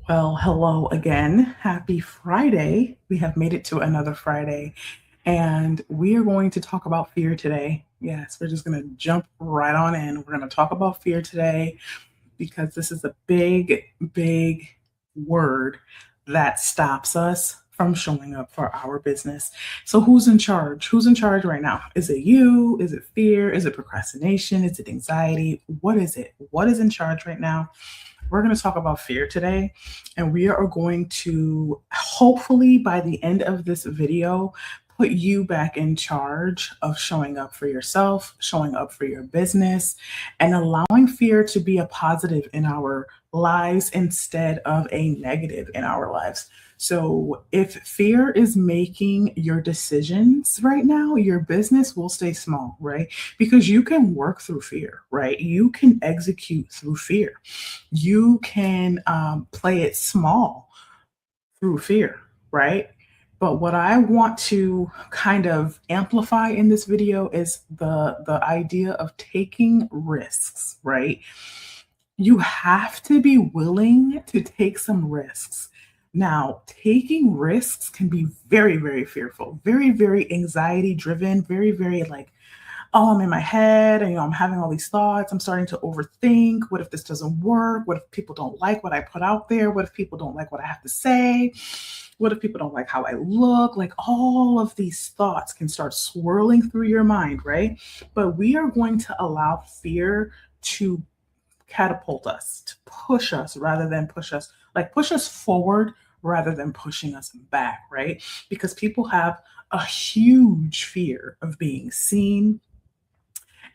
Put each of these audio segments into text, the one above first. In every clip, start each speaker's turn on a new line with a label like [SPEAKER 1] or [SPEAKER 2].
[SPEAKER 1] Well, hello again. Happy Friday. We have made it to another Friday, and we are going to talk about fear today. Yes, we're just going to jump right on in. We're going to talk about fear today because this is a big, big word that stops us from showing up for our business. So, who's in charge? Who's in charge right now? Is it you? Is it fear? Is it procrastination? Is it anxiety? What is it? What is in charge right now? We're going to talk about fear today, and we are going to hopefully by the end of this video put you back in charge of showing up for yourself, showing up for your business, and allowing fear to be a positive in our lives instead of a negative in our lives. So, if fear is making your decisions right now, your business will stay small, right? Because you can work through fear, right? You can execute through fear. You can play it small through fear, right? But what I want to kind of amplify in this video is the idea of taking risks, right? You have to be willing to take some risks. Now, taking risks can be very, very fearful, very, very anxiety driven, very, very like, oh, I'm in my head and I'm having all these thoughts. I'm starting to overthink. What if this doesn't work? What if people don't like what I put out there? What if people don't like what I have to say? What if people don't like how I look? Like all of these thoughts can start swirling through your mind, right? But we are going to allow fear to catapult us, to push us rather than push us, like push us forward rather than pushing us back, right? Because people have a huge fear of being seen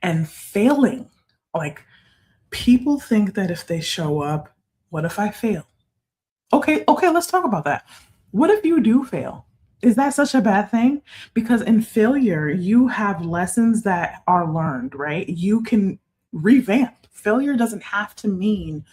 [SPEAKER 1] and failing. Like people think that if they show up, what if I fail? Okay, let's talk about that. What if you do fail? Is that such a bad thing? Because in failure, you have lessons that are learned, right? You can revamp. Failure doesn't have to mean,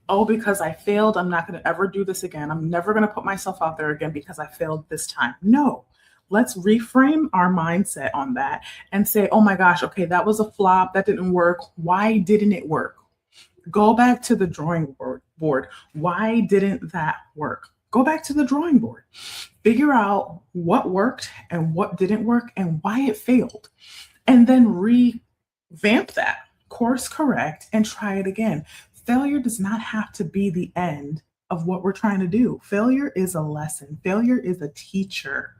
[SPEAKER 1] oh, because I failed, I'm not going to ever do this again. I'm never going to put myself out there again because I failed this time. No, let's reframe our mindset on that and say, oh my gosh, okay, that was a flop. That didn't work. Why didn't it work? Go back to the drawing board. Why didn't that work? Go back to the drawing board. Figure out what worked and what didn't work and why it failed. And then revamp that, course correct, and try it again. Failure does not have to be the end of what we're trying to do. Failure is a lesson, failure is a teacher.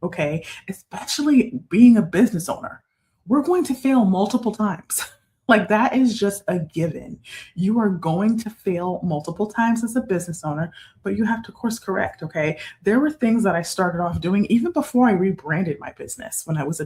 [SPEAKER 1] Okay. Especially being a business owner, we're going to fail multiple times. Like that is just a given. You are going to fail multiple times as a business owner, but you have to course correct. Okay. There were things that I started off doing even before I rebranded my business when I was a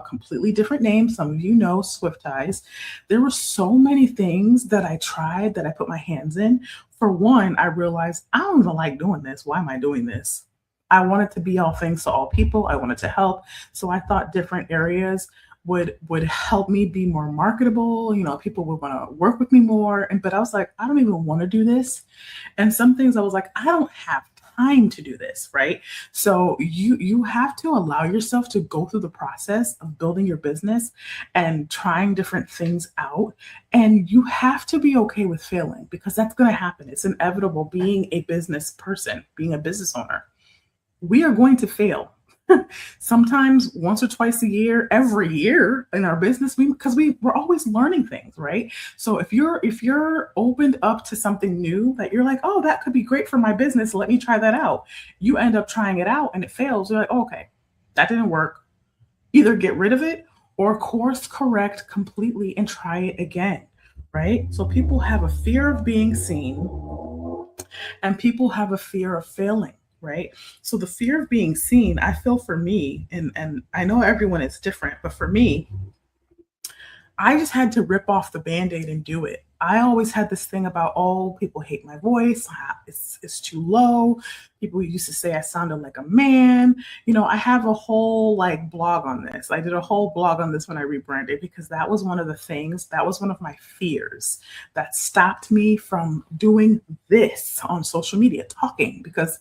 [SPEAKER 1] completely different name. Some of you know Swift Eyes. There were so many things that I tried that I put my hands in. For one, I realized I don't even like doing this. Why am I doing this? I wanted to be all things to all people. I wanted to help. So I thought different areas would help me be more marketable. You know, people would want to work with me more. And but I was like, I don't even want to do this. And some things I was like, I don't have time to do this, right? So you have to allow yourself to go through the process of building your business and trying different things out. And you have to be okay with failing because that's going to happen. It's inevitable being a business person, being a business owner. We are going to fail. Sometimes once or twice a year, every year in our business, we're always learning things, right? So if you're opened up to something new that you're like, oh, that could be great for my business, let me try that out. You end up trying it out and it fails. You're like, oh, okay, that didn't work. Either get rid of it or course correct completely and try it again, right? So people have a fear of being seen and people have a fear of failing, right? So the fear of being seen, I feel for me, and I know everyone is different, but for me, I just had to rip off the band-aid and do it. I always had this thing about, oh, people hate my voice. It's too low. People used to say I sounded like a man. You know, I have a whole like blog on this. I did a whole blog on this when I rebranded because that was one of the things, that was one of my fears that stopped me from doing this on social media, talking because,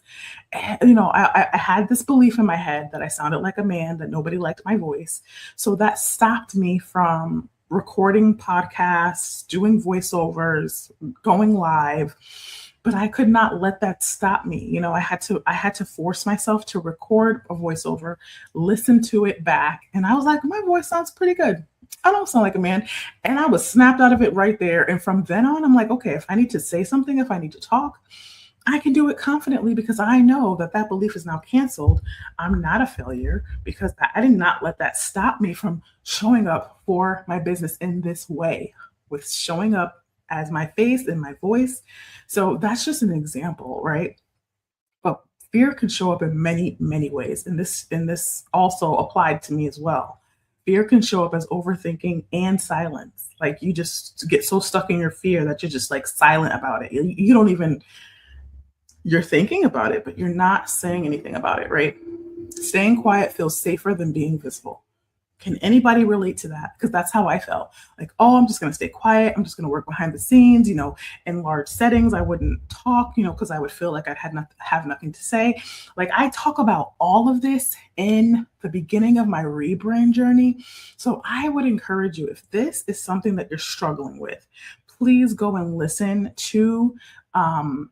[SPEAKER 1] you know, I had this belief in my head that I sounded like a man, that nobody liked my voice. So that stopped me from recording podcasts, doing voiceovers, going live. but I could not let that stop me. I had to force myself to record a voiceover, listen to it back, and I was like, my voice sounds pretty good. I don't sound like a man. And I was snapped out of it right there. And from then on, I'm like, okay, if I need to say something, if I need to talk, I can do it confidently because I know that that belief is now canceled. I'm not a failure because I did not let that stop me from showing up for my business in this way, with showing up as my face and my voice. So that's just an example, right? But fear can show up in many, many ways. And this also applied to me as well. Fear can show up as overthinking and silence. Like you just get so stuck in your fear that you're just like silent about it. You don't even you're thinking about it, but you're not saying anything about it, right? Staying quiet feels safer than being visible. Can anybody relate to that? Because that's how I felt. Like, oh, I'm just going to stay quiet. I'm just going to work behind the scenes. In large settings, I wouldn't talk, because I would feel like have nothing to say. Like, I talk about all of this in the beginning of my rebrand journey. So I would encourage you, if this is something that you're struggling with, please go and listen to um,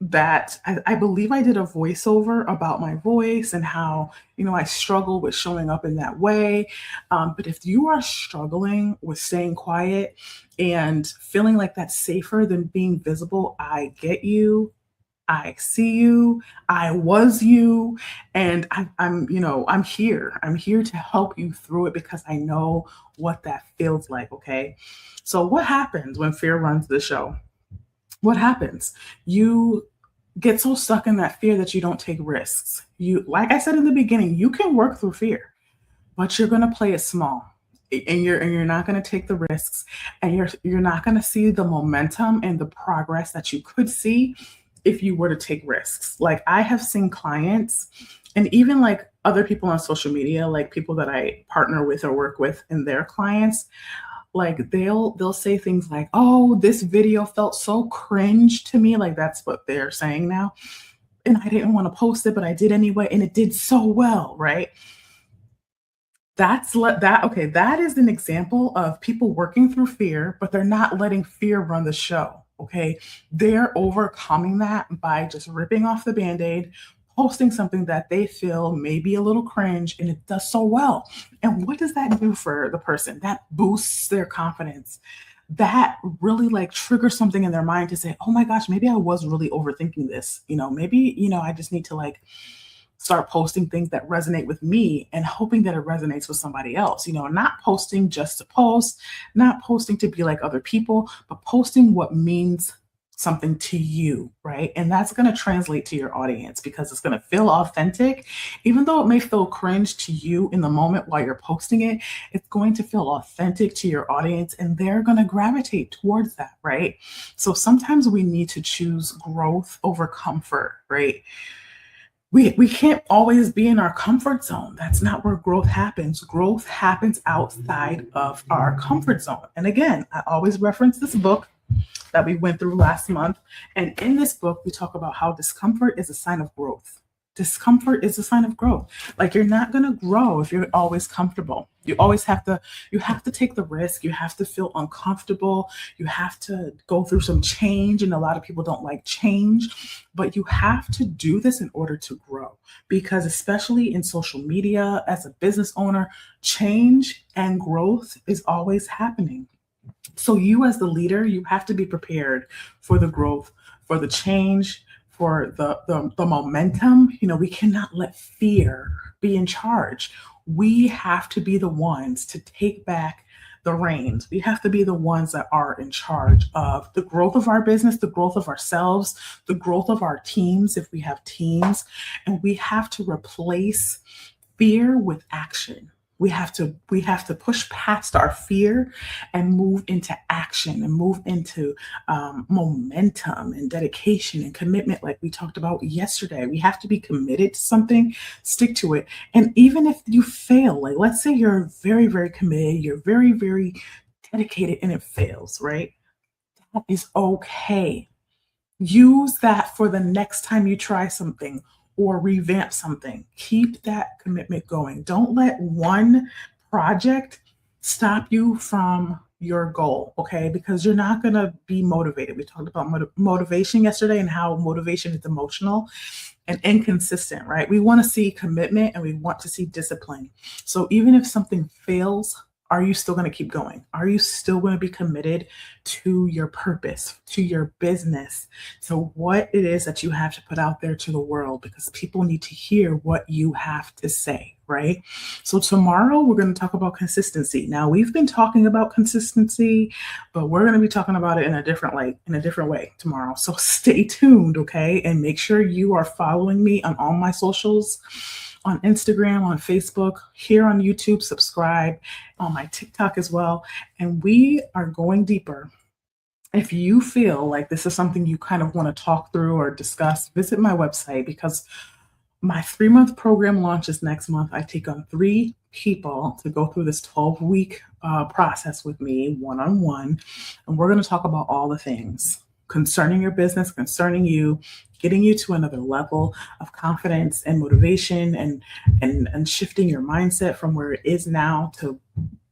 [SPEAKER 1] that. I believe I did a voiceover about my voice and how, I struggle with showing up in that way. But if you are struggling with staying quiet and feeling like that's safer than being visible, I get you. I see you. I was you. And I'm here. I'm here to help you through it because I know what that feels like. Okay. So, what happens when fear runs the show? What happens? You get so stuck in that fear that you don't take risks. Like I said in the beginning, you can work through fear, but you're going to play it small. And you're not going to take the risks, and you're not going to see the momentum and the progress that you could see if you were to take risks. Like I have seen clients and even like other people on social media, like people that I partner with or work with and their clients, like they'll say things like, oh, this video felt so cringe to me. Like that's what they're saying now, and I didn't want to post it, but I did anyway, and it did so well, right? That is an example of people working through fear, but they're not letting fear run the show. Okay. They're overcoming that by just ripping off the band-aid, posting something that they feel may be a little cringe, and it does so well. And what does that do for the person? That boosts their confidence. That really like triggers something in their mind to say, oh my gosh, maybe I was really overthinking this. Maybe, I just need to like start posting things that resonate with me and hoping that it resonates with somebody else. Not posting just to post, not posting to be like other people, but posting what means something to you, right? And that's going to translate to your audience because it's going to feel authentic. Even though it may feel cringe to you in the moment while you're posting it, it's going to feel authentic to your audience and they're going to gravitate towards that, right? So sometimes we need to choose growth over comfort, right? We can't always be in our comfort zone. That's not where growth happens. Growth happens outside of our comfort zone. And again, I always reference this book that we went through last month. And in this book, we talk about how discomfort is a sign of growth. Discomfort is a sign of growth. Like you're not going to grow if you're always comfortable. You have to take the risk. You have to feel uncomfortable. You have to go through some change. And a lot of people don't like change, but you have to do this in order to grow. Because especially in social media, as a business owner, change and growth is always happening. So you as the leader, you have to be prepared for the growth, for the change, for the momentum. We cannot let fear be in charge. We have to be the ones to take back the reins. We have to be the ones that are in charge of the growth of our business, the growth of ourselves, the growth of our teams, if we have teams. And we have to replace fear with action. We have to push past our fear and move into action and move into momentum and dedication and commitment, like we talked about yesterday. We have to be committed to something, stick to it. And even if you fail, like let's say you're very, very committed, you're very, very dedicated and it fails, right? That is okay. Use that for the next time you try something or revamp something. Keep that commitment going. Don't let one project stop you from your goal, okay? Because you're not going to be motivated. We talked about motivation yesterday and how motivation is emotional and inconsistent, right? We want to see commitment and we want to see discipline. So even if something fails, are you still going to keep going? Are you still going to be committed to your purpose, to your business, to what it is that you have to put out there to the world? Because people need to hear what you have to say, right? So tomorrow we're going to talk about consistency. Now we've been talking about consistency, but we're going to be talking about it in a different way tomorrow. So stay tuned, okay? And make sure you are following me on all my socials, on Instagram, on Facebook, here on YouTube, subscribe, on my TikTok as well. And we are going deeper. If you feel like this is something you kind of want to talk through or discuss, visit my website because my 3-month program launches next month. I take on 3 people to go through this 12-week process with me one-on-one. And we're going to talk about all the things concerning your business, concerning you, getting you to another level of confidence and motivation and shifting your mindset from where it is now to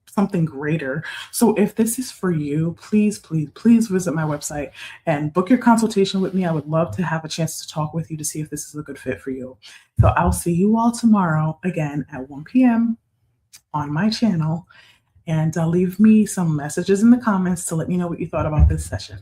[SPEAKER 1] something greater. So if this is for you, please, please, please visit my website and book your consultation with me. I would love to have a chance to talk with you to see if this is a good fit for you. So I'll see you all tomorrow again at 1 p.m. on my channel. And leave me some messages in the comments to let me know what you thought about this session.